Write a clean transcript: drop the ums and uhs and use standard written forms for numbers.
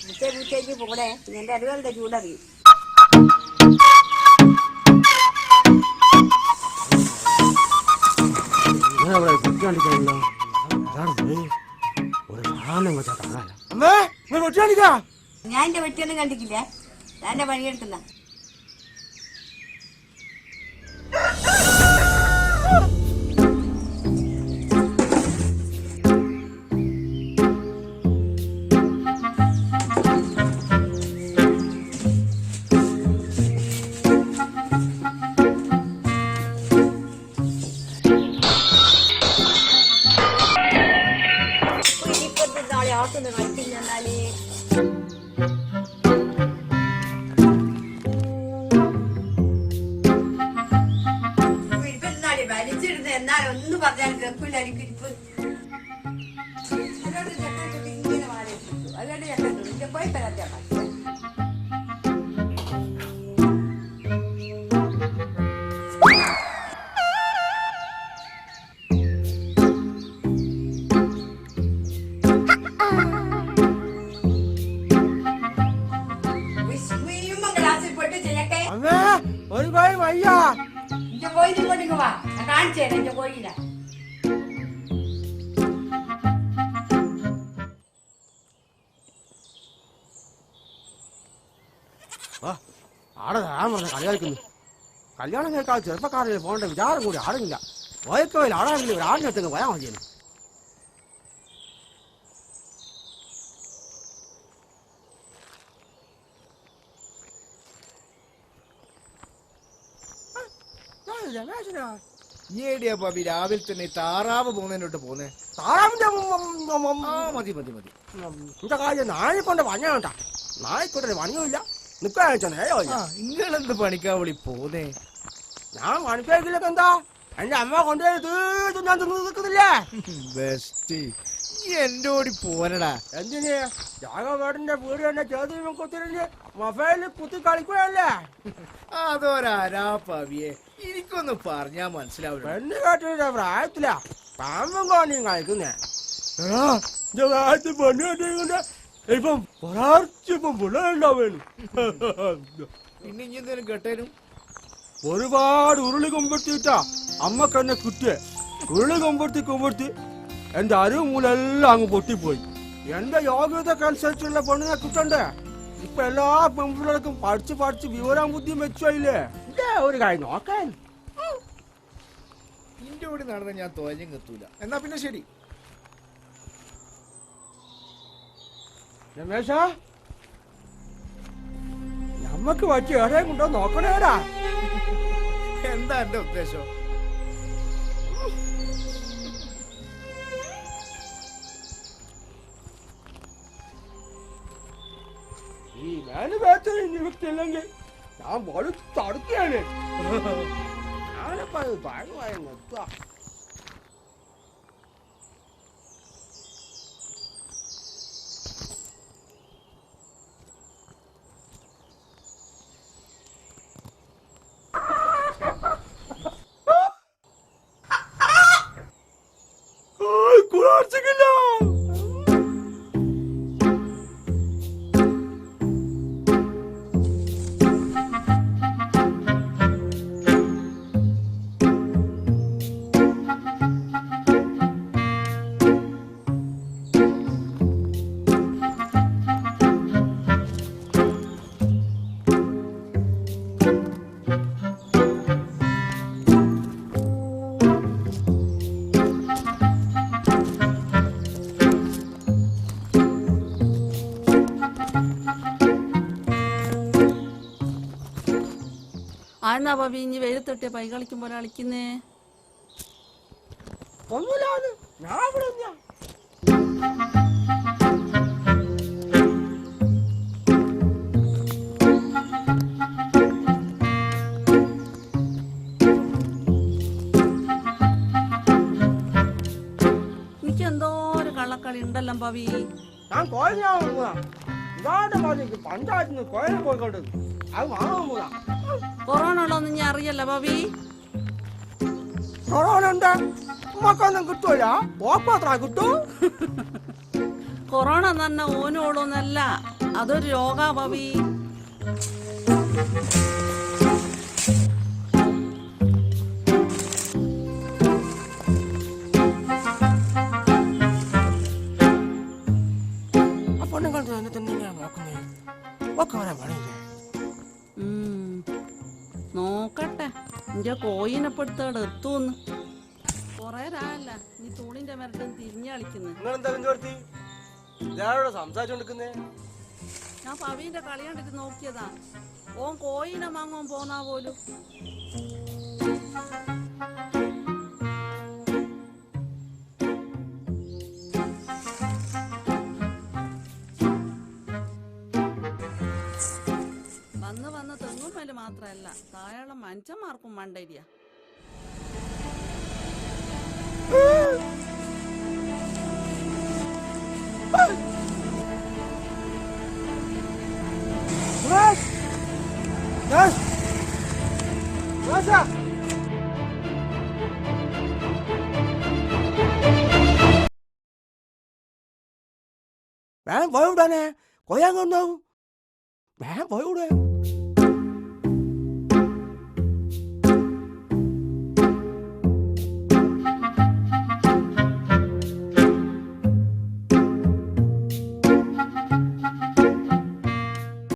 പൂച്ചേക്ക് പോടെ എന്റെ അറിവുകളുടെ ചൂടറിയും. ഞാൻ എന്റെ വെട്ടിയൊന്നും കണ്ടിട്ടില്ലേ, ഞാൻ എന്റെ പണിയെടുക്കുന്ന. ആക്കുന്നു കളിച്ചില്ലെന്നാല് വലിച്ചിടുന്നത്. എന്നാൽ ഒന്നും പറഞ്ഞാൽ കേൾക്കില്ല. എനിക്കിരിപ്പ് ഇങ്ങനെ മാറിയിട്ടു. അതുകൊണ്ട് ഞാൻ പോയി തരാത്ത ഒരു കോഴി വയ്യ. എന്റെ കോഴി കൊണ്ടിങ്ങ വാ, കാണിച്ചു തരാം എന്റെ കോഴിയില. ആടെ ഞാൻ പറഞ്ഞ കളി കളിക്കുന്നു. കല്യാണം കേൾക്കാതെ ചെറുപ്പക്കാരിൽ പോകേണ്ട വിചാരം കൂടി ആടില്ല. പോയക്കോയിൽ ആടാണെങ്കിൽ ഒരു ആടിനടുത്തേക്ക് പോയാൽ മതിയെന്ന്. ഏടിയാ പാപ്പി രാവിലെ തന്നെ താറാവ് പോകുന്നതിനോട്ട് പോന്നേ? താറാവിന്റെ മതി മതി മതി. എന്റെ കാര്യം നാളെക്കൊണ്ട് പഞ്ഞാട്ടാ. നാളെക്കൊണ്ട് പണിയുമില്ല, നിൽക്കാൻ നേരമില്ല. നിങ്ങളെന്ത് പണിക്കാ വിളി പോന്നേ? ഞാൻ പണിക്കേക്കില്ലൊക്കെ എന്താ, എന്റെ അമ്മ കൊണ്ടുപോയി തീർത്തും ഞാൻ തിന്നു നിൽക്കുന്നില്ലേ. ബെസ്റ്റ്, എന്റെ ഓടി പോരടാ. എന്തിന് ജാഗവേടന്റെ വീട് തന്നെ ചേർത്ത് കുത്തിരിഞ്ഞ് മൊബൈലിൽ കുത്തി കളിക്കുകയല്ലേ. അതോരാ പാവിയെ, എനിക്കൊന്ന് പറഞ്ഞാ മനസ്സിലാവില്ല. പെണ്ണ് കേട്ടിട്ട് പ്രായത്തിലാ പാമ്പും കോണിയും കളിക്കുന്നേ. പെണ്ണ് കേട്ടിട്ടുണ്ട് ഇപ്പം ഒരാഴ്ചപ്പം പിള്ളേരുണ്ടാവേനു. പിന്നെ ഇനി എന്തേലും കേട്ടേനും ഒരുപാട് ഉരുളി കൊമ്പെടുത്തിട്ടാ അമ്മക്കെന്നെ കിട്ടിയേ. ഉരുളി കൊമ്പെടുത്തി എന്റെ അരുമൂലെല്ലാം അങ്ങ് പൊട്ടിപ്പോയി. എന്റെ യോഗ്യതക്കനുസരിച്ചുള്ള പെണ്ണിനെ കിട്ടണ്ടേ. ഇപ്പൊ എല്ലാ പെൺപിള്ളേർക്കും പഠിച്ച് വിവരം ബുദ്ധിയും വെച്ചില്ലേ. ഒരു കാര്യം നോക്കാൻ നിന്റെ കൂടി നടന്ന ഞാൻ തോന്നും കത്തൂല. എന്നാ പിന്നെ ശരി രമേശ, നമ്മക്ക് പറ്റിയ എവിടെയും കൊണ്ടോ നോക്കണേടാ. എന്താ എന്റെ ഉദ്ദേശം? ഈ വേന വേച്ചന് നിവൃത്തിയില്ലെങ്കിൽ ഞാൻ വളരെ തടുക്കുകയാണ്. ഞാനിപ്പോ ഭയങ്കര നിർത്തുക. കുളർച്ചിക്കില്ല. ആന്നാ ഭാവി ഇനി വെയിലത്തൊട്ടിയ പൈ കളിക്കുമ്പോ കളിക്കുന്നേ? ഒന്നുമില്ലാതെ ഞാൻ ഇവിടെ തന്നെയാ. എനിക്ക് എന്തോ ഒരു കള്ളക്കളി ഉണ്ടല്ലോ ഭാവി. ഞാൻ കോഴിഞ്ഞാൻ പോവാ. ഇതാണ്ട് പറഞ്ഞേക്ക് പഞ്ചായത്തിൽ നിന്ന് കോഴിനെ പോയിക്കൊണ്ടത് അത് വാങ്ങാൻ പോവാ. കൊറോണ ഉള്ളതൊന്നും ഞാൻ അറിയല്ല ഭാവി. കൊറോണ ഉണ്ട്, നമുക്കൊന്നും കിട്ടൂല. ഓപ്പത്ര കിട്ടൂ. കൊറോണ തന്നെ ഓനോളൊന്നല്ല, അതൊരു രോഗാ ഭാവി. നോക്കട്ടെ എന്റെ കോയിനെപ്പെടുത്തോടെ എത്തൂന്ന്. കൊറേ രാല്ല നീ തൂണിന്റെ മരട്ടും തിരിഞ്ഞു കളിക്കുന്നു. സംസാരിച്ചോണ്ടിരിക്കുന്നേ? ഞാൻ പവീന്റെ കളി കണ്ടിട്ട് നോക്കിയതാ. ഓൻ കോയിനെ വാങ്ങാൻ പോന്നാ പോലും. വന്ന് തെങ്ങുമ്മല് മാത്രല്ല, താഴെ മനുഷ്യന്മാർക്കും മണ്ടരിയ. വേഗം പോയൂടാനെ, കൊയ്യാൻ കൊണ്ടാവും. വേഗം പോയൂടെ.